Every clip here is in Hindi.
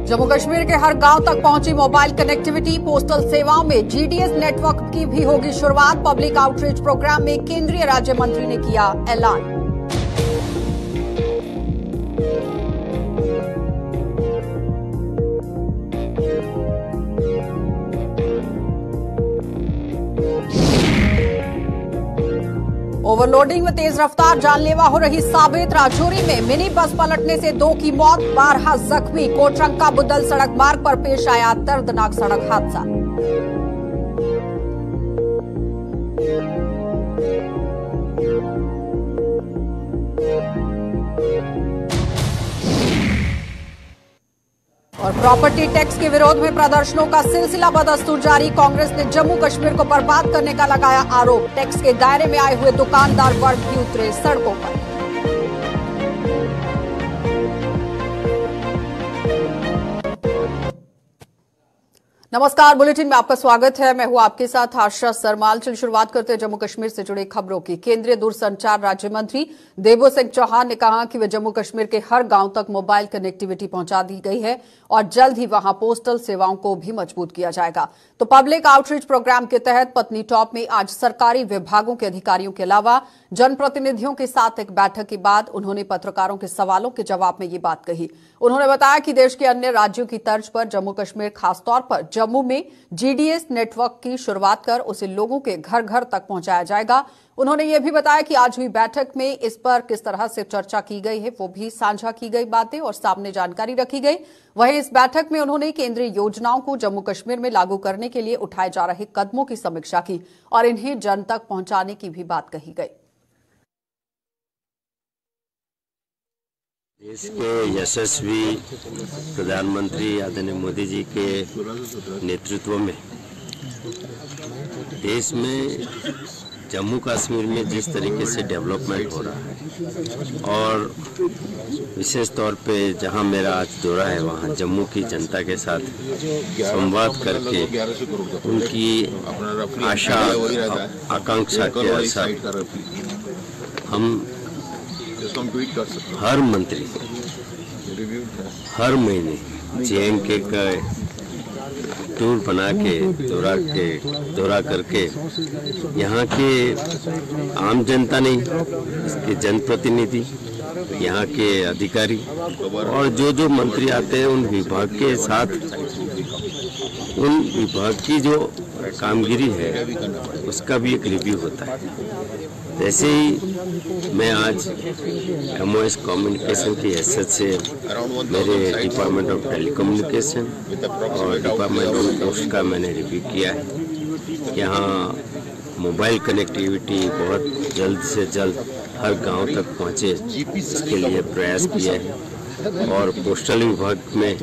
जम्मू कश्मीर के हर गांव तक पहुंची मोबाइल कनेक्टिविटी। पोस्टल सेवाओं में जीडीएस नेटवर्क की भी होगी शुरुआत। पब्लिक आउटरीच प्रोग्राम में केंद्रीय राज्य मंत्री ने किया ऐलान। ओवरलोडिंग में तेज रफ्तार जानलेवा हो रही साबित। राजौरी में मिनी बस पलटने से 2 की मौत, 12 जख्मी। कोटरंका बुदल सड़क मार्ग पर पेश आया दर्दनाक सड़क हादसा। और प्रॉपर्टी टैक्स के विरोध में प्रदर्शनों का सिलसिला बदस्तूर जारी। कांग्रेस ने जम्मू कश्मीर को बर्बाद करने का लगाया आरोप। टैक्स के दायरे में आए हुए दुकानदार वर्ग भी उतरे सड़कों पर। नमस्कार, बुलेटिन में आपका स्वागत है। मैं हूं आपके साथ आशा सरमाल। चलिए शुरुआत करते हैं जम्मू कश्मीर से जुड़ी खबरों की। केंद्रीय दूरसंचार राज्य मंत्री देबो सिंह चौहान ने कहा कि वे जम्मू कश्मीर के हर गांव तक मोबाइल कनेक्टिविटी पहुंचा दी गई है और जल्द ही वहां पोस्टल सेवाओं को भी मजबूत किया जाएगा। तो पब्लिक आउटरीच प्रोग्राम के तहत पत्नी टॉप में आज सरकारी विभागों के अधिकारियों के अलावा जनप्रतिनिधियों के साथ एक बैठक के बाद उन्होंने पत्रकारों के सवालों के जवाब में ये बात कही। उन्होंने बताया कि देश के अन्य राज्यों की तर्ज पर जम्मू कश्मीर खासतौर पर जम्मू में जीडीएस नेटवर्क की शुरुआत कर उसे लोगों के घर घर तक पहुंचाया जाएगा। उन्होंने ये भी बताया कि आज हुई बैठक में इस पर किस तरह से चर्चा की गई है, वो भी साझा की गई बातें और सामने जानकारी रखी गई। वहीं इस बैठक में उन्होंने केंद्रीय योजनाओं को जम्मू कश्मीर में लागू करने के लिए उठाए जा रहे कदमों की समीक्षा की और इन्हें जन तक पहुंचाने की भी बात कही गई। देश के यशस्वी प्रधानमंत्री आदरणीय मोदी जी के नेतृत्व में देश में जम्मू कश्मीर में जिस तरीके से डेवलपमेंट हो रहा है और विशेष तौर पे जहां मेरा आज दौरा है वहां जम्मू की जनता के साथ संवाद करके उनकी आशा आकांक्षा के अनुसार हम हर मंत्री हर महीने जेएनके का टूर बना के दौरा करके यहाँ के आम जनता नहीं, इसके जनप्रतिनिधि, यहाँ के अधिकारी और जो मंत्री आते हैं उन विभाग के साथ उन विभाग की जो कामगिरी है उसका भी एक रिव्यू होता है। वैसे ही मैं आज एमओएस कम्युनिकेशन की हैसियत से मेरे डिपार्टमेंट ऑफ टेलीकम्युनिकेशन और डिपार्टमेंट ऑफ पोस्ट का मैंने रिव्यू किया है। यहाँ मोबाइल कनेक्टिविटी बहुत जल्द से जल्द हर गांव तक पहुँचे, इसके लिए प्रयास किया है। और पोस्टल विभाग में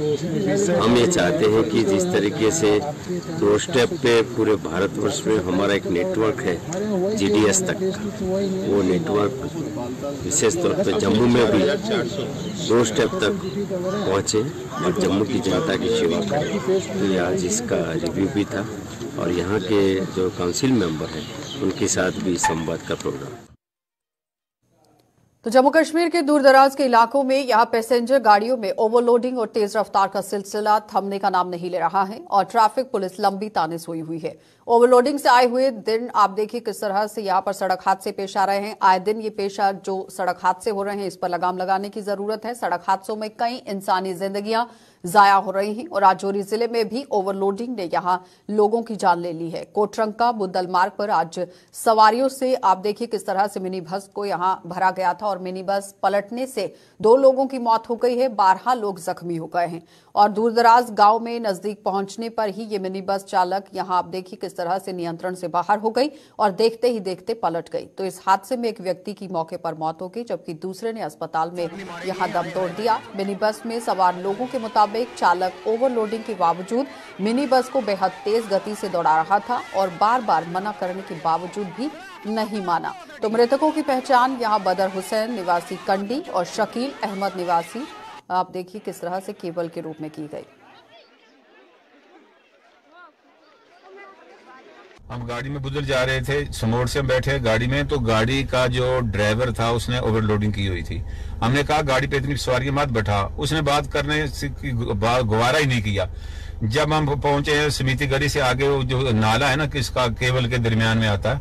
हम ये चाहते हैं कि जिस तरीके से 2 स्टेप पे पूरे भारतवर्ष में हमारा एक नेटवर्क है जीडीएस तक का, वो नेटवर्क विशेष तौर पे जम्मू में भी 2 स्टेप तक पहुँचे और जम्मू की जनता की सेवा करें। तो आज इसका रिव्यू भी था और यहाँ के जो काउंसिल मेंबर हैं उनके साथ भी संवाद का प्रोग्राम। तो जम्मू कश्मीर के दूरदराज के इलाकों में यहां पैसेंजर गाड़ियों में ओवरलोडिंग और तेज रफ्तार का सिलसिला थमने का नाम नहीं ले रहा है और ट्रैफिक पुलिस लंबी ताने सोई हुई है। ओवरलोडिंग से आए हुए दिन आप देखिए किस तरह से यहां पर सड़क हादसे पेश आ रहे हैं। आए दिन ये पेशा जो सड़क हादसे हो रहे हैं इस पर लगाम लगाने की जरूरत है। सड़क हादसों में कई इंसानी जिंदगियां जाया हो रही हैं और राजौरी जिले में भी ओवरलोडिंग ने यहां लोगों की जान ले ली है। कोटरंका बुदल मार्ग पर आज सवारियों से आप देखिए किस तरह से मिनी बस को यहां भरा गया था और मिनी बस पलटने से 2 लोगों की मौत हो गई है, 12 लोग जख्मी हो गए हैं और दूरदराज गांव में नजदीक पहुंचने पर ही ये मिनी बस चालक यहां आप देखिए किस तरह से नियंत्रण से बाहर हो गई और देखते ही देखते पलट गई। तो इस हादसे में एक व्यक्ति की मौके पर मौत हो गई जबकि दूसरे ने अस्पताल में यहां दम तोड़ दिया। मिनी बस में सवार लोगों के मुताबिक चालक ओवरलोडिंग के बावजूद मिनी बस को बेहद तेज गति से दौड़ा रहा था और बार बार मना करने के बावजूद भी नहीं माना। तो मृतकों की पहचान यहां बदर हुसैन निवासी कंडी और शकील अहमद निवासी आप देखिए किस तरह से केबल के रूप में की गई। हम गाड़ी में बुदल जा रहे थे, समोड़ से हम बैठे गाड़ी में, तो गाड़ी का जो ड्राइवर था उसने ओवरलोडिंग की हुई थी। हमने कहा गाड़ी पे इतनी सवारी मत बैठा, उसने बात करने से गवारा ही नहीं किया। जब हम पहुंचे समिति गली से आगे, वो जो नाला है ना किसका केबल के दरमियान में आता है,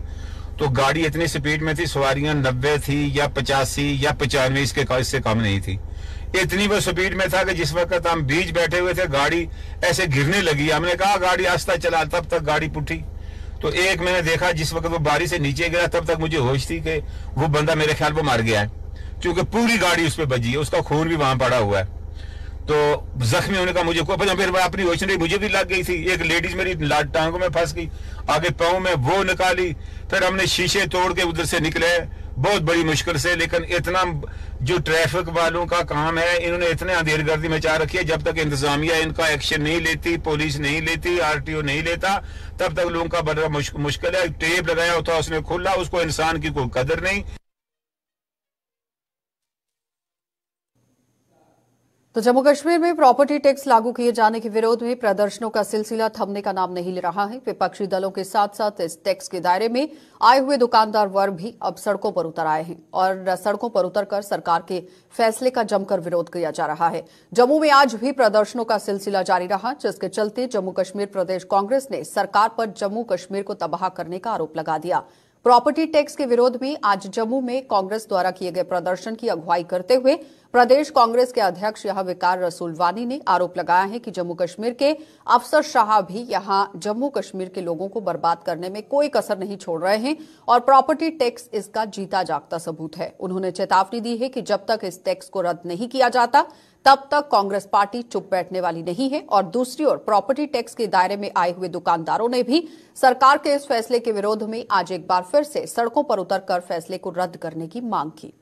तो गाड़ी इतनी स्पीड में थी, सवारियां 90 थी या 85 या 95 इससे कम नहीं थी। इतनी वो स्पीड में था कि जिस वक्त हम बीच बैठे हुए थे गाड़ी ऐसे गिरने लगी। हमने कहा गाड़ी आस्ता चला, तब तक गाड़ी पुठी। तो एक मैंने देखा जिस वक्त वो बारी से नीचे गिरा, तब तक मुझे होश थी कि वो बंदा मेरे ख्याल वो मार गया है, क्योंकि पूरी गाड़ी उस पर बजी है, उसका खून भी वहां पड़ा हुआ है। तो जख्मी होने का मुझे को फिर अपनी होश नहीं, मुझे भी लग गई थी। एक लेडीज मेरी टांगों में फंस गई, आगे पाँव में वो निकाली। फिर हमने शीशे तोड़ के उधर से निकले, बहुत बड़ी मुश्किल से। लेकिन इतना जो ट्रैफिक वालों का काम है, इन्होंने इतने अंधेरगर्दी मचा रखी है, जब तक इंतजामिया इनका एक्शन नहीं लेती, पुलिस नहीं लेती, आरटीओ नहीं लेता, तब तक लोगों का बड़ा मुश्किल है। टेप लगाया होता उसने खोला, उसको इंसान की कोई कदर नहीं। तो जम्मू कश्मीर में प्रॉपर्टी टैक्स लागू किए जाने के विरोध में प्रदर्शनों का सिलसिला थमने का नाम नहीं ले रहा है। विपक्षी दलों के साथ साथ इस टैक्स के दायरे में आए हुए दुकानदार वर्ग भी अब सड़कों पर उतर आए हैं और सड़कों पर उतरकर सरकार के फैसले का जमकर विरोध किया जा रहा है। जम्मू में आज भी प्रदर्शनों का सिलसिला जारी रहा, जिसके चलते जम्मू कश्मीर प्रदेश कांग्रेस ने सरकार पर जम्मू कश्मीर को तबाह करने का आरोप लगा दिया। प्रॉपर्टी टैक्स के विरोध में आज जम्मू में कांग्रेस द्वारा किए गए प्रदर्शन की अगुवाई करते हुए प्रदेश कांग्रेस के अध्यक्ष यहां विकार रसूलवानी ने आरोप लगाया है कि जम्मू कश्मीर के अफसरशाह भी यहां जम्मू कश्मीर के लोगों को बर्बाद करने में कोई कसर नहीं छोड़ रहे हैं और प्रॉपर्टी टैक्स इसका जीता जागता सबूत है। उन्होंने चेतावनी दी है कि जब तक इस टैक्स को रद्द नहीं किया जाता तब तक कांग्रेस पार्टी चुप बैठने वाली नहीं है। और दूसरी ओर प्रॉपर्टी टैक्स के दायरे में आए हुए दुकानदारों ने भी सरकार के इस फैसले के विरोध में आज एक बार फिर से सड़कों पर उतरकर फैसले को रद्द करने की मांग की।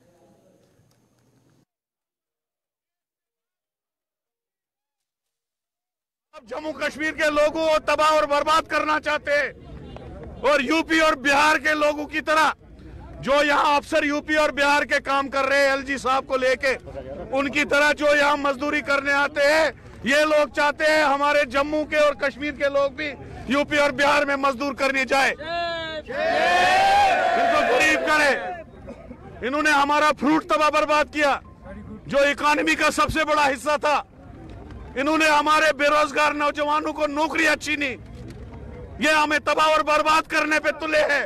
जम्मू कश्मीर के लोगों को तबाह और बर्बाद करना चाहते हैं और यूपी और बिहार के लोगों की तरह जो यहाँ अफसर यूपी और बिहार के काम कर रहे हैं एलजी साहब को लेके, उनकी तरह जो यहाँ मजदूरी करने आते हैं, ये लोग चाहते हैं हमारे जम्मू के और कश्मीर के लोग भी यूपी और बिहार में मजदूर करने जाए, इनको गरीब करे। इन्होंने हमारा फ्रूट तबाह बर्बाद किया जो इकोनॉमी का सबसे बड़ा हिस्सा था। इन्होंने हमारे बेरोजगार नौजवानों को नौकरी अच्छी नहीं, ये हमें तबाह और बर्बाद करने पे तुले हैं।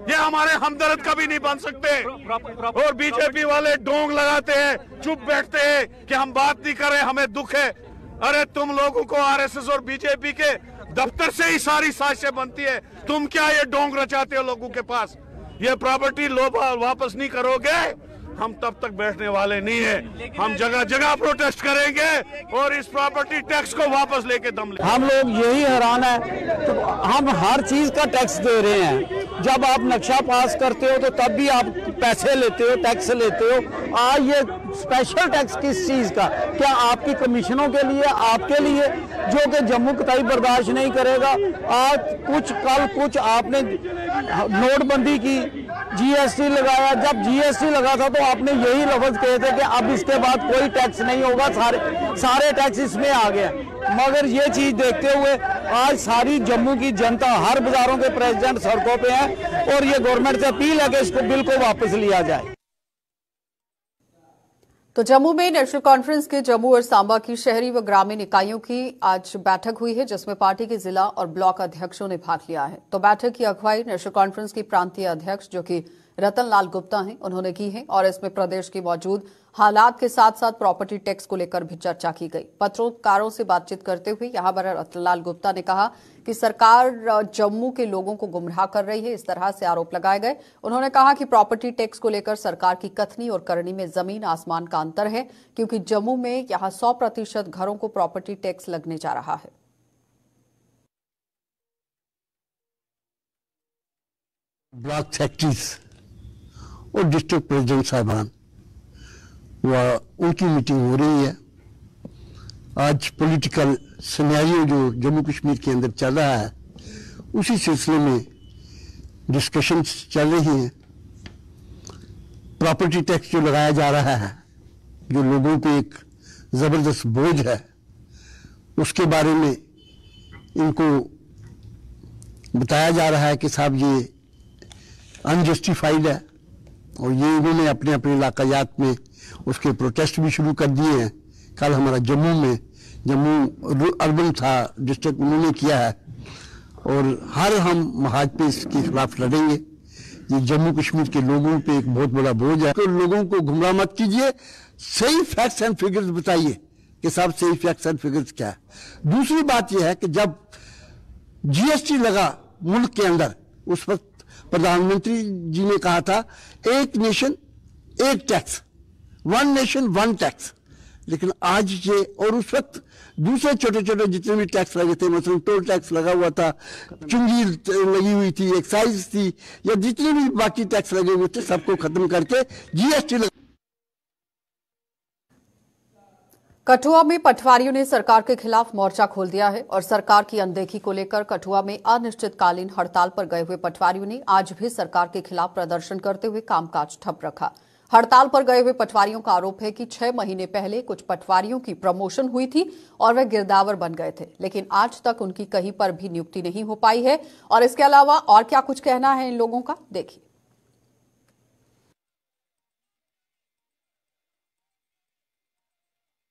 ये हमारे हमदर्द कभी नहीं बन सकते। और बीजेपी वाले डोंग लगाते हैं, चुप बैठते हैं कि हम बात नहीं कर रहे, हमें दुख है। अरे तुम लोगों को आरएसएस और बीजेपी के दफ्तर से ही सारी साजिशें बनती है, तुम क्या ये डोंग रचाते हो लोगों के पास। ये प्रॉपर्टी वापस नहीं करोगे, हम तब तक बैठने वाले नहीं है। हम जगह जगह प्रोटेस्ट करेंगे और इस प्रॉपर्टी टैक्स को वापस लेके दम लेंगे। हम लोग यही हैरान है, तो हम हर चीज का टैक्स दे रहे हैं। जब आप नक्शा पास करते हो तो तब भी आप पैसे लेते हो, टैक्स लेते हो। आज ये स्पेशल टैक्स किस चीज का? क्या आपकी कमीशनों के लिए, आपके लिए, जो कि जम्मू कतई बर्दाश्त नहीं करेगा। आज कल कुछ आपने नोटबंदी की, जीएसटी लगाया। जब जीएसटी लगा था तो आपने यही लफ्ज कहे थे कि अब इसके बाद कोई टैक्स नहीं होगा, सारे टैक्स इसमें आ गए। मगर ये चीज देखते हुए आज सारी जम्मू की जनता, हर बाजारों के प्रेसिडेंट सड़कों पे हैं और ये गवर्नमेंट से अपील है कि इसको बिल को वापस लिया जाए। तो जम्मू में नेशनल कॉन्फ्रेंस के जम्मू और सांबा की शहरी व ग्रामीण इकाइयों की आज बैठक हुई है, जिसमें पार्टी के जिला और ब्लॉक अध्यक्षों ने भाग लिया है। तो बैठक की अगुवाई नेशनल कॉन्फ्रेंस की प्रांतीय अध्यक्ष जो कि रतन लाल गुप्ता हैं, उन्होंने की है और इसमें प्रदेश की मौजूद हालात के साथ साथ प्रॉपर्टी टैक्स को लेकर भी चर्चा की गई। पत्रकारों से बातचीत करते हुए यहां पर रतन लाल गुप्ता ने कहा कि सरकार जम्मू के लोगों को गुमराह कर रही है, इस तरह से आरोप लगाए गए। उन्होंने कहा कि प्रॉपर्टी टैक्स को लेकर सरकार की कथनी और करनी में जमीन आसमान का अंतर है, क्योंकि जम्मू में यहां 100% घरों को प्रॉपर्टी टैक्स लगने जा रहा है। ब्लॉक सेक्रेटरीज और डिस्ट्रिक्ट प्रेसिडेंट साहबान उनकी मीटिंग हो रही है। आज पॉलिटिकल सिनेरियो जो जम्मू कश्मीर के अंदर चल रहा है, उसी सिलसिले में डिस्कशंस चल रही हैं। प्रॉपर्टी टैक्स जो लगाया जा रहा है, जो लोगों पे एक जबरदस्त बोझ है, उसके बारे में इनको बताया जा रहा है कि साहब ये अनजस्टिफाइड है और ये इन्होंने अपने अपने इलाकायात में उसके प्रोटेस्ट भी शुरू कर दिए हैं। कल हमारा जम्मू अर्बन था डिस्ट्रिक्ट, उन्होंने किया है और हर हम महाज पे इसके खिलाफ लड़ेंगे। ये जम्मू कश्मीर के लोगों पे एक बहुत बड़ा बोझ है, तो लोगों को गुमराह मत कीजिए, सही फैक्ट्स एंड फिगर्स बताइए कि साहब सही फैक्ट्स एंड फिगर्स क्या है। दूसरी बात यह है कि जब जीएसटी लगा मुल्क के अंदर, उस वक्त प्रधानमंत्री जी ने कहा था एक नेशन एक tax, one nation one tax, लेकिन आज ये और उस वक्त दूसरे छोटे छोटे जितने भी टैक्स लगे थे, मतलब टोल टैक्स लगा हुआ था, चुंगी लगी हुई थी, एक्साइज थी, या जितने भी बाकी टैक्स लगे हुए थे सबको खत्म करके जीएसटी लगा। कठुआ में पटवारियों ने सरकार के खिलाफ मोर्चा खोल दिया है और सरकार की अनदेखी को लेकर कठुआ में अनिश्चितकालीन हड़ताल पर गए हुए पटवारियों ने आज भी सरकार के खिलाफ प्रदर्शन करते हुए कामकाज ठप रखा। हड़ताल पर गए हुए पटवारियों का आरोप है कि 6 महीने पहले कुछ पटवारियों की प्रमोशन हुई थी और वे गिरदावर बन गए थे, लेकिन आज तक उनकी कहीं पर भी नियुक्ति नहीं हो पाई है। और इसके अलावा और क्या कुछ कहना है इन लोगों का, देखिए।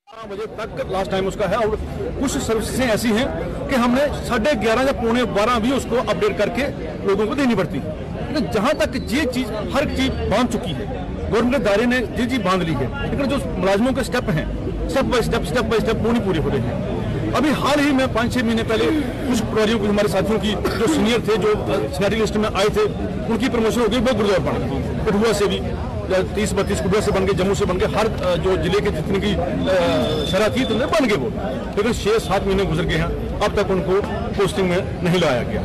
12 बजे तक लास्ट टाइम उसका है और कुछ सर्विसेज ऐसी हैं कि हमने 11:30 या 11:45 भी उसको अपडेट करके लोगों को देनी पड़ती है। लेकिन जहां तक ये चीज हर चीज बांध चुकी है, गवर्नमेंट के दायरे ने ये चीज बांध ली है, लेकिन जो मुलाजिमों के स्टेप हैं स्टेप बाय स्टेप वो नहीं पूरे हो रहे हैं। अभी हाल ही में 5-6 महीने पहले कुछ पटवारियों को, हमारे साथियों की जो सीनियर थे, जो सीनियरिटी लिस्ट में आए थे, उनकी प्रमोशन हो गई, वो गुरुद्वारा बन गए। कठुआ से भी 30-32 कठुआ से बन गए, जम्मू से बन गए, हर जो जिले के जितनी की शरह थी तो बन गए वो, लेकिन 6-7 महीने गुजर गए हैं, अब तक उनको पोस्टिंग में नहीं लाया गया।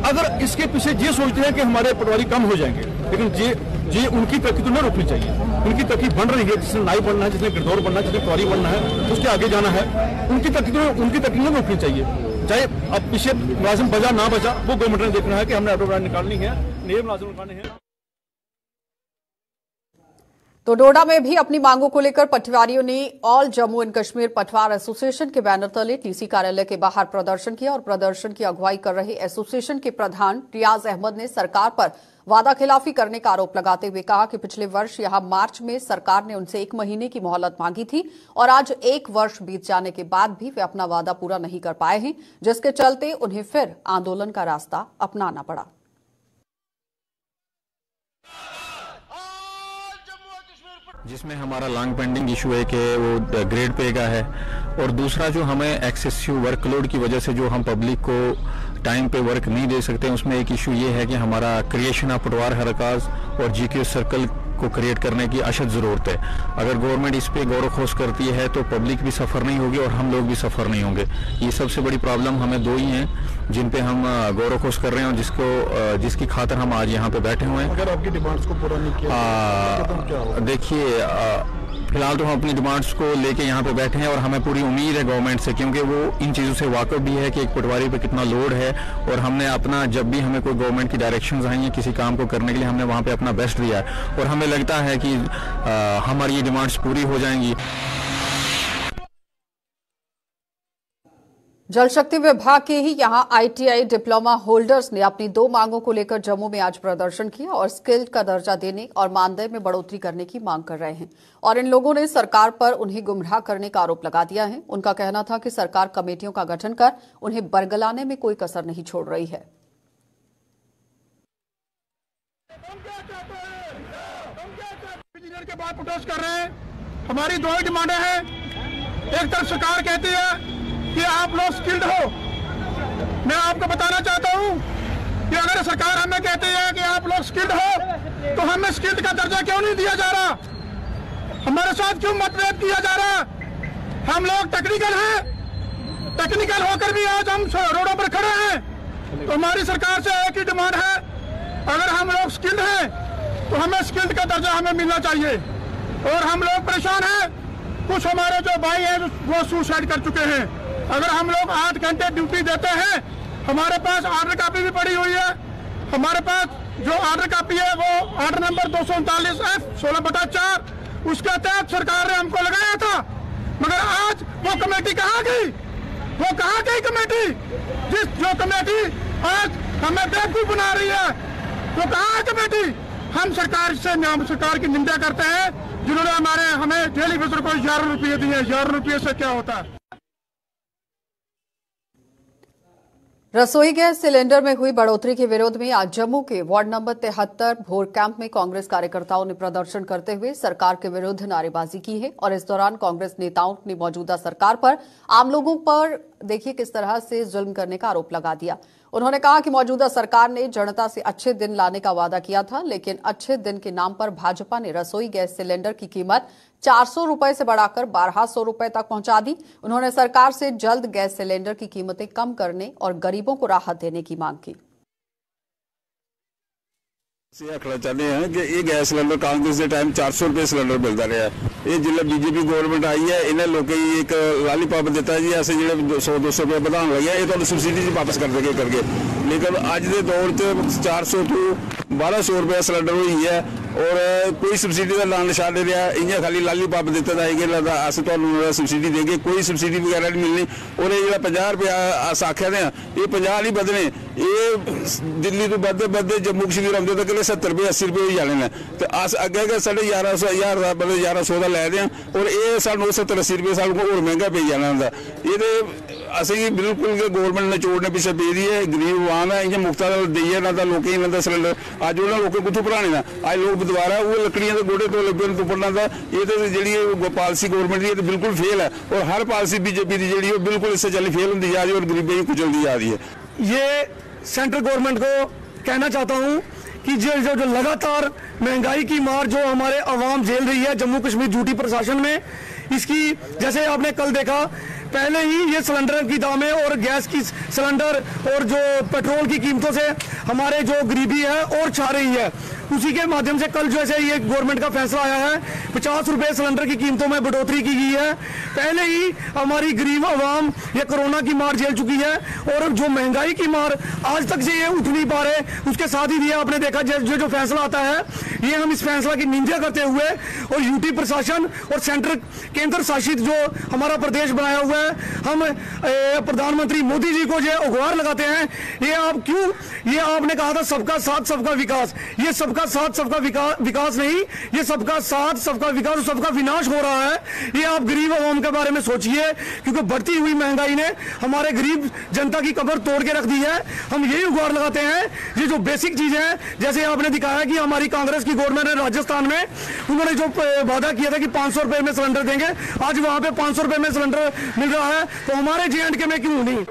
अगर इसके पीछे ये सोचते हैं कि हमारे पटवारी कम हो जाएंगे, लेकिन ये उनकी तरक्की तो नहीं रोकनी चाहिए। उनकी तरक्की बन रही है, जिसने नाई बनना है, जिसने गिरदौर बनना है, जिसने पटवारी बनना है, उसके आगे जाना है, उनकी तरक्की नहीं रोकनी चाहिए। चाहे अब पीछे मुलाजिम बजा ना बजा, वो गवर्नमेंट ने देखना है कि हमने ऑटो निकालनी है, नए मुलाजिम निकालने हैं। तो डोडा में भी अपनी मांगों को लेकर पटवारियों ने ऑल जम्मू एंड कश्मीर पटवार एसोसिएशन के बैनर तले टीसी कार्यालय के बाहर प्रदर्शन किया और प्रदर्शन की अगुवाई कर रहे एसोसिएशन के प्रधान रियाज अहमद ने सरकार पर वादा खिलाफी करने का आरोप लगाते हुए कहा कि पिछले वर्ष यहां मार्च में सरकार ने उनसे 1 महीने की मोहलत मांगी थी और आज 1 वर्ष बीत जाने के बाद भी वे अपना वादा पूरा नहीं कर पाए हैं, जिसके चलते उन्हें फिर आंदोलन का रास्ता अपनाना पड़ा। जिसमें हमारा लॉन्ग पेंडिंग इशू है कि वो ग्रेड पे का है, और दूसरा जो हमें एक्सेसिव वर्कलोड की वजह से जो हम पब्लिक को टाइम पे वर्क नहीं दे सकते, उसमें एक इशू ये है कि हमारा क्रिएशन ऑफ पटवार हरकाज और जीके सर्कल को क्रिएट करने की अशद ज़रूरत है। अगर गवर्नमेंट इस पे गौर खोज करती है तो पब्लिक भी सफ़र नहीं होगी और हम लोग भी सफ़र नहीं होंगे। ये सबसे बड़ी प्रॉब्लम हमें 2 ही हैं जिन पे हम गौर खोज कर रहे हैं और जिसकी खातिर हम आज यहाँ पे बैठे हुए हैं। अगर आपकी डिमांड्स को पूरा नहीं किया, देखिए फिलहाल तो हम अपनी डिमांड्स को लेके यहाँ पे बैठे हैं और हमें पूरी उम्मीद है गवर्नमेंट से, क्योंकि वो इन चीज़ों से वाकिफ भी है कि एक पटवारी पे कितना लोड है, और हमने अपना जब भी हमें कोई गवर्नमेंट की डायरेक्शंस आई हैं किसी काम को करने के लिए, हमने वहाँ पे अपना बेस्ट दिया है और हमें लगता है कि हमारी ये डिमांड्स पूरी हो जाएंगी। जल शक्ति विभाग के ही यहां आईटीआई डिप्लोमा होल्डर्स ने अपनी 2 मांगों को लेकर जम्मू में आज प्रदर्शन किया और स्किल्ड का दर्जा देने और मानदेय में बढ़ोतरी करने की मांग कर रहे हैं। और इन लोगों ने सरकार पर उन्हें गुमराह करने का आरोप लगा दिया है। उनका कहना था कि सरकार कमेटियों का गठन कर उन्हें बरगलाने में कोई कसर नहीं छोड़ रही है। इंजीनियर के बाद प्रोटेस्ट कर रहे हैं। हमारी 2 ही डिमांडें हैं। एक तरफ सरकार कहती है कि आप लोग स्किल्ड हो। मैं आपको बताना चाहता हूं कि अगर सरकार हमें कहती है कि आप लोग स्किल्ड हो, तो हमें स्किल्ड का दर्जा क्यों नहीं दिया जा रहा? हमारे साथ क्यों मतभेद किया जा रहा? हम लोग टेक्निकल हैं, टेक्निकल होकर भी आज हम रोडों पर खड़े हैं। तो हमारी सरकार से एक ही डिमांड है, अगर हम लोग स्किल्ड हैं तो हमें स्किल्ड का दर्जा हमें मिलना चाहिए। और हम लोग परेशान हैं, कुछ हमारे जो भाई हैं वो सुसाइड कर चुके हैं। अगर हम लोग 8 घंटे ड्यूटी देते हैं, हमारे पास ऑर्डर कॉपी भी पड़ी हुई है। हमारे पास जो ऑर्डर कॉपी है वो ऑर्डर नंबर 239F 16/4, उसके तहत सरकार ने हमको लगाया था। मगर आज वो कमेटी कहाँ गई? वो कहाँ गई कमेटी? जो कमेटी आज हमें बेवकूफ बना रही है। तो कहाँ है कमेटी? हम सरकार की निंदा करते हैं जिन्होंने हमें डेली बेसिस को 11 रुपये दिए। 11 रुपये से क्या होता है? रसोई गैस सिलेंडर में हुई बढ़ोतरी के विरोध में आज जम्मू के वार्ड नंबर 73 भोर कैंप में कांग्रेस कार्यकर्ताओं ने प्रदर्शन करते हुए सरकार के विरुद्ध नारेबाजी की है। और इस दौरान कांग्रेस नेताओं ने मौजूदा सरकार पर आम लोगों पर देखिए किस तरह से जुल्म करने का आरोप लगा दिया। उन्होंने कहा कि मौजूदा सरकार ने जनता से अच्छे दिन लाने का वादा किया था, लेकिन अच्छे दिन के नाम पर भाजपा ने रसोई गैस सिलेंडर की कीमत 400 रुपए से बढ़ाकर 1200 रुपए तक पहुंचा दी। उन्होंने सरकार से जल्द गैस सिलेंडर की कीमतें कम करने और गरीबों को राहत देने की मांग की। आखना चाहते हैं कि ये गैस सिलेंडर कांग्रेस के टाइम 400 रुपए सिलेंडर मिलता रहा। ये जिले बीजेपी गवर्नमेंट आई है इन्हें लोगों एक लालीपॉप दिता है जी ऐसे जो 100-200 रुपए बढ़ाने लगे ये तो सबसिडी वापस कर देंगे करके, लेकिन अज के दौर च 400 तो 1200 रुपए सिलेंडर हुई है और कोई सबसिडी का नाम निशान नहीं रहा। इं खाली लालीपॉप दिता जाएगी अस तो सबसिडी देंगे, कोई सबसिडी वगैरह नहीं मिलनी। और ये जो 50 रुपया अस आख्या ने ये 50 नहीं बदने, ये दिल्ली तो बढ़ते बढ़ते जम्मू कश्मीर आते तक 70 रुपए 80 रुपए हो जाने तो अस अगे 11,500 मतलब 1100 का लै दें और ये सानू 70-80 रुपए साल को और महंगा पे जाना होंगे। ये असं बिल्कुल गवर्नमेंट ने चोड़ने पिछे पे दी है। गरीब आवाम है इं मुफ्त देइए ना तो लोग ना सिलेंडर अज उन्होंने लोगों कुत्थों भराने का अज लोग दोबारा वो लकड़ियां गोडे तो लगे तुपड़ना था। ये तो जी पॉलिसी गवर्नमेंट की तो बिल्कुल फेल है और हर पॉलिसी बीजेपी की जी बिल्कुल इससे चली फेल होती जा रही है और गरीबी कुचलती जा रही है। ये सेंट्रल गवर्नमेंट को कहना चाहता हूँ कि जो लगातार महंगाई की मार जो हमारे अवाम झेल रही है जम्मू कश्मीर ड्यूटी प्रशासन में, इसकी जैसे आपने कल देखा पहले ही ये सिलेंडर की दामें और गैस की सिलेंडर और जो पेट्रोल की कीमतों से हमारे जो गरीबी है और छा रही है। उसी के माध्यम से कल जैसे ये गवर्नमेंट का फैसला आया है 50 रुपए सिलेंडर की कीमतों में बढ़ोतरी की गई है। पहले ही हमारी गरीब आवाम ये कोरोना की मार झेल चुकी है और जो महंगाई की मार आज तक से ये उठ नहीं पा रहे। उसके साथ ही ये आपने देखा जो फैसला आता है ये हम इस फैसला की निंदा करते हुए और यूटी प्रशासन और सेंटर केंद्र शासित जो हमारा प्रदेश बनाया हुआ है हम प्रधानमंत्री मोदी जी को जो गुहार लगाते हैं। ये आप क्यों, ये आपने कहा था सबका साथ सबका विकास, ये सबका साथ सबका विकास नहीं, ये सबका साथ सबका विकास और सबका विनाश हो रहा है। ये आप गरीब आवाम के बारे में सोचिए क्योंकि बढ़ती हुई महंगाई ने हमारे गरीब जनता की कमर तोड़ के रख दी है। हम यही गुहार लगाते हैं ये जो बेसिक चीजें हैं, जैसे आपने दिखाया कि हमारी कांग्रेस की गवर्नमेंट ने राजस्थान में उन्होंने जो वादा किया था कि 500 रुपए में सिलेंडर देंगे, आज वहां पे 500 रुपए में सिलेंडर मिल रहा है, तो हमारे जे&के में क्यों नहीं।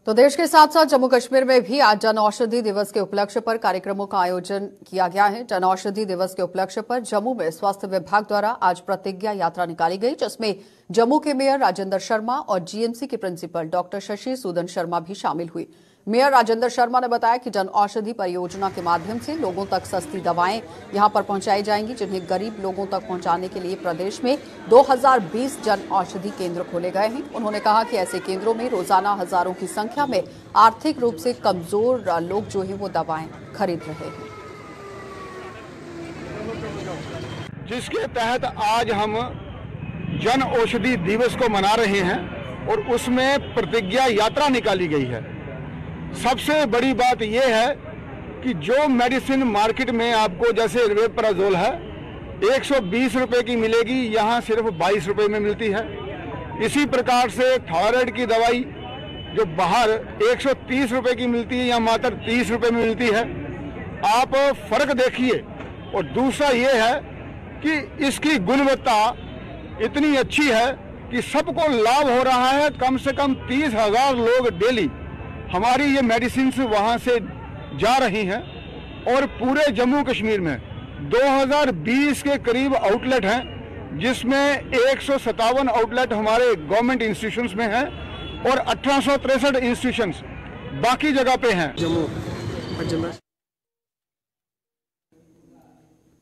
तो देश के साथ साथ जम्मू कश्मीर में भी आज जन औषधि दिवस के उपलक्ष्य पर कार्यक्रमों का आयोजन किया गया है। जन औषधि दिवस के उपलक्ष्य पर जम्मू में स्वास्थ्य विभाग द्वारा आज प्रतिज्ञा यात्रा निकाली गई, जिसमें जम्मू के मेयर राजेंद्र शर्मा और जीएमसी के प्रिंसिपल डॉक्टर शशि सूदन शर्मा भी शामिल हुई। मेयर राजेंद्र शर्मा ने बताया कि जन औषधि परियोजना के माध्यम से लोगों तक सस्ती दवाएं यहां पर पहुंचाई जाएंगी, जिन्हें गरीब लोगों तक पहुंचाने के लिए प्रदेश में 2020 जन औषधि केंद्र खोले गए हैं। उन्होंने कहा कि ऐसे केंद्रों में रोजाना हजारों की संख्या में आर्थिक रूप से कमजोर लोग जो है वो दवाएं खरीद रहे हैं, जिसके तहत आज हम जन औषधि दिवस को मना रहे हैं और उसमें प्रतिज्ञा यात्रा निकाली गई है। सबसे बड़ी बात यह है कि जो मेडिसिन मार्केट में आपको जैसे रेमडेसिविर है 120 रुपए की मिलेगी, यहाँ सिर्फ 22 रुपए में मिलती है। इसी प्रकार से थायराइड की दवाई जो बाहर 130 रुपए की मिलती है, यहाँ मात्र 30 रुपए में मिलती है। आप फर्क देखिए। और दूसरा ये है कि इसकी गुणवत्ता इतनी अच्छी है कि सबको लाभ हो रहा है। कम से कम 30,000 लोग डेली हमारी ये मेडिसिन वहाँ से जा रही हैं और पूरे जम्मू कश्मीर में 2020 के करीब आउटलेट हैं, जिसमें 157 आउटलेट हमारे गवर्नमेंट इंस्टीट्यूशंस में हैं और 1863 इंस्टीट्यूशंस बाकी जगह पे हैं।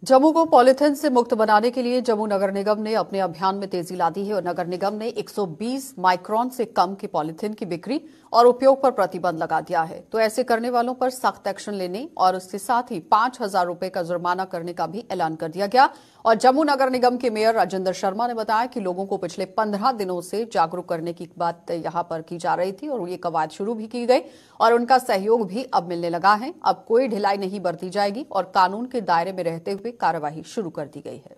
जम्मू को पॉलीथिन से मुक्त बनाने के लिए जम्मू नगर निगम ने अपने अभियान में तेजी ला दी है और नगर निगम ने 120 माइक्रोन से कम की पॉलीथिन की बिक्री और उपयोग पर प्रतिबंध लगा दिया है। तो ऐसे करने वालों पर सख्त एक्शन लेने और उसके साथ ही 5,000 रुपए का जुर्माना करने का भी ऐलान कर दिया गया। और जम्मू नगर निगम के मेयर राजेंद्र शर्मा ने बताया कि लोगों को पिछले 15 दिनों से जागरूक करने की बात यहां पर की जा रही थी और ये कवायद शुरू भी की गई और उनका सहयोग भी अब मिलने लगा है। अब कोई ढिलाई नहीं बरती जाएगी और कानून के दायरे में रहते हुए कार्यवाही शुरू कर दी गई है।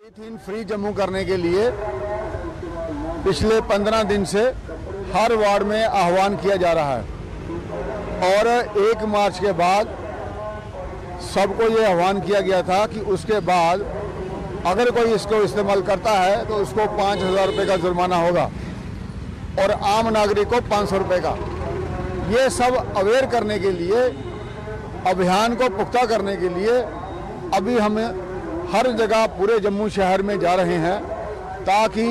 पॉलीथीन फ्री जम्मू करने के लिए पिछले 15 दिन से हर वार्ड में आह्वान किया जा रहा है और 1 मार्च के बाद सबको ये आह्वान किया गया था कि उसके बाद अगर कोई इसको इस्तेमाल करता है तो उसको 5,000 रुपये का जुर्माना होगा और आम नागरिक को 500 रुपये का। ये सब अवेयर करने के लिए, अभियान को पुख्ता करने के लिए अभी हम हर जगह पूरे जम्मू शहर में जा रहे हैं ताकि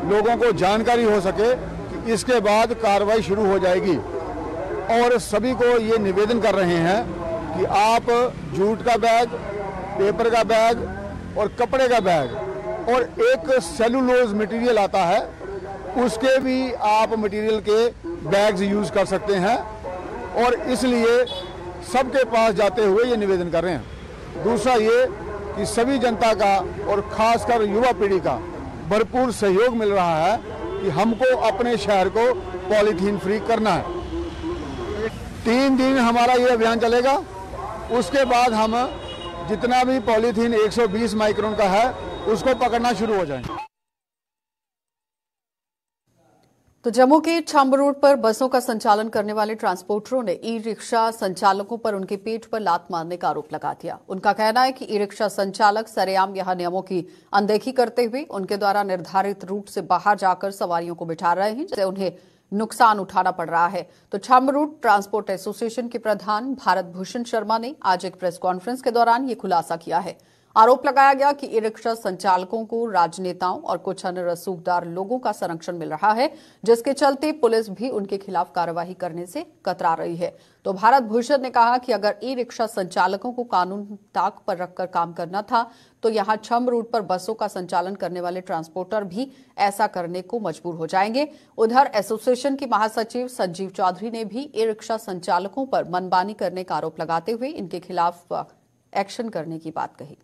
लोगों को जानकारी हो सके कि इसके बाद कार्रवाई शुरू हो जाएगी। और सभी को ये निवेदन कर रहे हैं कि आप जूट का बैग, पेपर का बैग और कपड़े का बैग और एक सेलुलोज मटेरियल आता है उसके भी आप मटेरियल के बैग्स यूज़ कर सकते हैं। और इसलिए सबके पास जाते हुए ये निवेदन कर रहे हैं। दूसरा ये कि सभी जनता का और खासकर युवा पीढ़ी का भरपूर सहयोग मिल रहा है कि हमको अपने शहर को पॉलीथीन फ्री करना है। 3 दिन हमारा ये अभियान चलेगा। उसके बाद हम जितना भी पॉलीथीन 120 माइक्रोन का है उसको पकड़ना शुरू हो जाएंगे। तो जम्मू के छाम्ब रोड पर बसों का संचालन करने वाले ट्रांसपोर्टरों ने ई रिक्शा संचालकों पर उनके पेट पर लात मारने का आरोप लगा दिया। उनका कहना है कि ई रिक्शा संचालक सरेआम यहां नियमों की अनदेखी करते हुए उनके द्वारा निर्धारित रूट से बाहर जाकर सवारियों को बिठा रहे हैं, जिससे उन्हें नुकसान उठाना पड़ रहा है। तो छाम्ब रोड ट्रांसपोर्ट एसोसिएशन के प्रधान भारत भूषण शर्मा ने आज एक प्रेस कॉन्फ्रेंस के दौरान ये खुलासा किया है। आरोप लगाया गया कि ई रिक्शा संचालकों को राजनेताओं और कुछ अन्य रसूखदार लोगों का संरक्षण मिल रहा है, जिसके चलते पुलिस भी उनके खिलाफ कार्रवाई करने से कतरा रही है। तो भारत भूषण ने कहा कि अगर ई रिक्शा संचालकों को कानून ताक पर रखकर काम करना था तो यहां छम्ब रूट पर बसों का संचालन करने वाले ट्रांसपोर्टर भी ऐसा करने को मजबूर हो जाएंगे। उधर एसोसिएशन के महासचिव संजीव चौधरी ने भी ई रिक्शा संचालकों पर मनमानी करने का आरोप लगाते हुए इनके खिलाफ एक्शन करने की बात कही।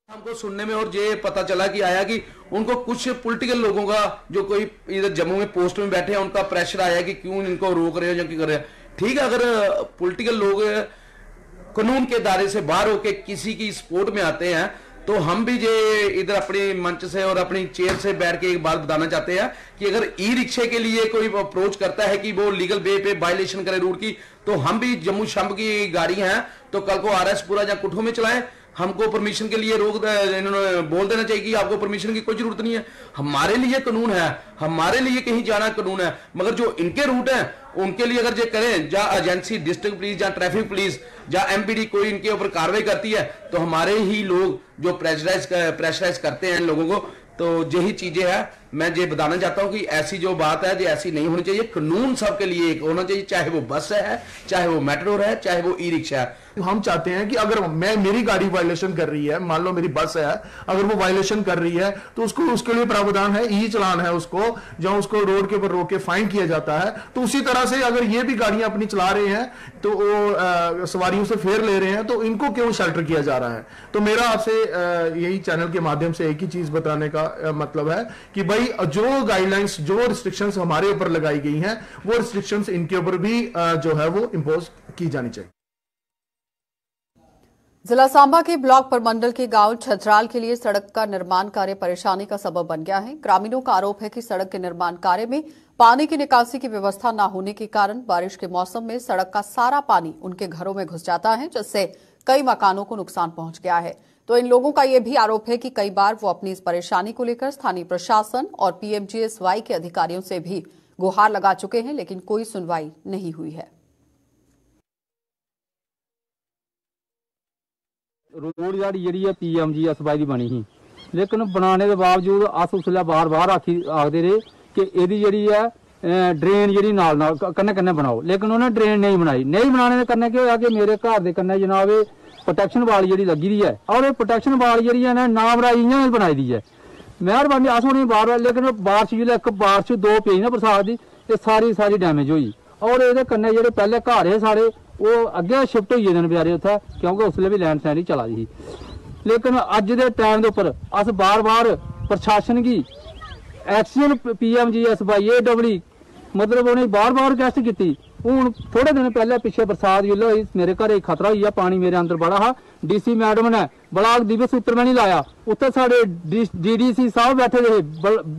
हमको सुनने में और ये पता चला कि आया कि उनको कुछ पॉलिटिकल लोगों का जो कोई इधर जम्मू में पोस्ट में बैठे हैं उनका प्रेशर आया कि क्यों इनको रोक रहे हो या क्यों कर रहे हैं। ठीक है, अगर पॉलिटिकल लोग कानून के दायरे से बाहर होकर किसी की सपोर्ट में आते हैं तो हम भी ये इधर अपने मंच से और अपनी चेयर से बैठ के एक बात बताना चाहते हैं कि अगर ई रिक्शे के लिए कोई अप्रोच करता है कि वो लीगल वे पे वायलेशन करे रूट की, तो हम भी जम्मू शंभ की गाड़ी हैं तो कल को RS-पुरा या कुठू में चलाएं। हमको परमिशन के लिए रोक इन्होंने बोल देना चाहिए कि आपको परमिशन की कोई जरूरत नहीं है। हमारे लिए कानून है, हमारे लिए कहीं जाना कानून है, मगर जो इनके रूट हैं उनके लिए अगर ये करें या एजेंसी डिस्ट्रिक्ट पुलिस या ट्रैफिक पुलिस या MPD कोई इनके ऊपर कार्रवाई करती है तो हमारे ही लोग जो प्रेशराइज करते हैं इन लोगों को, तो यही चीजें हैं। मैं ये बताना चाहता हूं कि ऐसी जो बात है ये ऐसी नहीं होनी चाहिए। कानून सबके लिए एक होना चाहिए, चाहे वो बस है, चाहे वो मेट्रो है, चाहे वो ई रिक्शा है। हम चाहते हैं कि अगर मेरी गाड़ी वायलेशन कर रही है, मान लो मेरी बस है, अगर वो वायलेशन कर रही है तो उसके लिए प्रावधान है, ई चालान है उसको, जहां उसको रोड के ऊपर रोक के फाइन किया जाता है। तो उसी तरह से अगर ये भी गाड़ियां अपनी चला रहे हैं तो वो सवारियों से फेयर ले रहे हैं तो इनको क्यों शेल्टर किया जा रहा है। तो मेरा आपसे यही चैनल के माध्यम से एक ही चीज बताने का मतलब है कि भाई जो गाइडलाइंस, जो रिस्ट्रिक्शंस हमारे ऊपर लगाई गई हैं वो रिस्ट्रिक्शंस इनके ऊपर भी जो है वो इंपोज की जानी चाहिए। जिला सांबा के ब्लॉक प्रमंडल के गांव छतराल के लिए सड़क का निर्माण कार्य परेशानी का सबब बन गया है। ग्रामीणों का आरोप है कि सड़क के निर्माण कार्य में पानी की निकासी की व्यवस्था न होने के कारण बारिश के मौसम में सड़क का सारा पानी उनके घरों में घुस जाता है, जिससे कई मकानों को नुकसान पहुंच गया है। तो इन लोगों का यह भी आरोप है कि कई बार वो अपनी इस परेशानी को लेकर स्थानीय प्रशासन और PMGSY के अधिकारियों से भी गुहार लगा चुके हैं, लेकिन कोई सुनवाई नहीं हुई है। रोड जी PMGSY की बनी ही, लेकिन बनाने के बावजूद अस उसलै बार बार आखते रहे कि एदी जी है ड्रेन जी नाल कन्नै कन्नै बनाओ, लेकिन उन्हें ड्रेन नहीं बनाई। नहीं बनाने के कन्नै क्या होया कि मेरे घर के कन्नै जनाब प्रोटेक्शन वाल जी लगी दी है और प्रोटेक्शन वाल जी नाम राई इं बनाई दी है। मेहरबानी अस उन्हें बार बार, लेकिन बारिश जिसलै एक बारिश 2 पेई ना बरसात की, ये सारी डैमेज हुई और ये कन्ने जेह्ड़े पहले घर है सारे वो अगे शिफ्ट होई गेदे बेचारे उत्थे, क्योंकि उसले भी लैंड सैंड ही चला दी। लेकिन अज दे टाइम दे उपर अस बार बार प्रशासन की एक्शन PMGSY AEE मतलब उन्हें बार बार रिक्वेस्ट की। हूँ थोड़े दिन पहले पिछले बरसात जिले हुई मेरे घर एक खतरा हुई, पानी मेरे अंदर बड़ा हा। DC मैडम ने ब्लाक दिवस सूत्र में नहीं लाया, उत्ते साढ़े DDC साहब बैठे थे,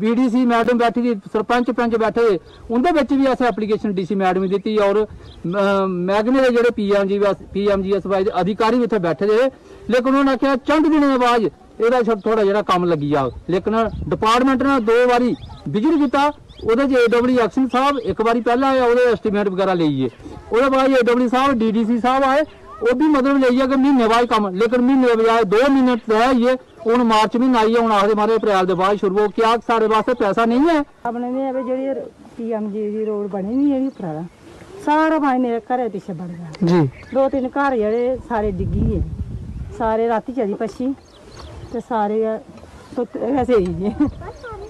BDC मैडम बैठी थी, सरपंच पंच बैठे थे, उनके भी ऐसे एप्लीकेशन DC मैडम दी थी और मैगने के जो PMGSY अधिकारी भी उत्थे बैठे थे। लेकिन उन्होंने आख्या चंद दिनों बाद ਇਹਦਾ थोड़ा जरा काम लगी जाओ। लेकिन डिपार्टमेंट ने 2 बारी विजिट किया, ਉਹਦੇ ਚ AEE एक्शन साहब एक बारी पहले आया, ਉਹਦੇ एस्टीमेट वगैरह लईए, ਉਹਦੇ बाद AEE साहब DDC साहब आए, वो भी मतलब लईए कि महीने बाद काम, लेकिन महीने बजाय 2 महीने है ये। हूँ मार्च महीना आई है, हूँ आखिर मारे अप्रैल के बाद शुरू हो, क्या साढ़े वास्ते पैसा नहीं है? अपने जी PMG की रोड बनी नहीं है उप्परा सारा पानी मेरे घर पिछे बढ़ गया जी। 2-3 घर जेह्ड़े सारे डिग्गी है, सारे राती चली पच्छी ते सारे ऐसे ही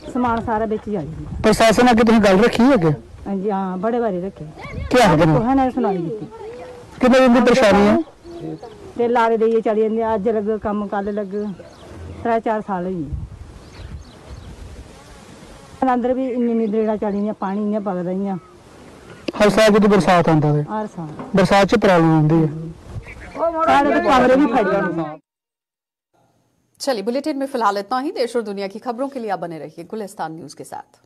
समान सारा बिच जाई। प्रशासन अगे तुसीं गल रखी है? हां जी हाँ बड़े बारी रखे। क्या है कोई ना सुनाई दी कितने दिन की परेशानी है? ते लारे देइए चली जांदे, अज लग कम कल लग 3-4 साल होई अंदर भी इन्नी दरेड़ा चली दियां, पानी इन्ने पगदा इयां। हर साल जब बरसात आंदा है, हर साल बरसात च प्रॉब्लम आंदी है, सारे तो कमरे भी फड़िया। चलिए बुलेटिन में फिलहाल इतना ही। देश और दुनिया की खबरों के लिए आप बने रहिए गुलिस्तान न्यूज के साथ।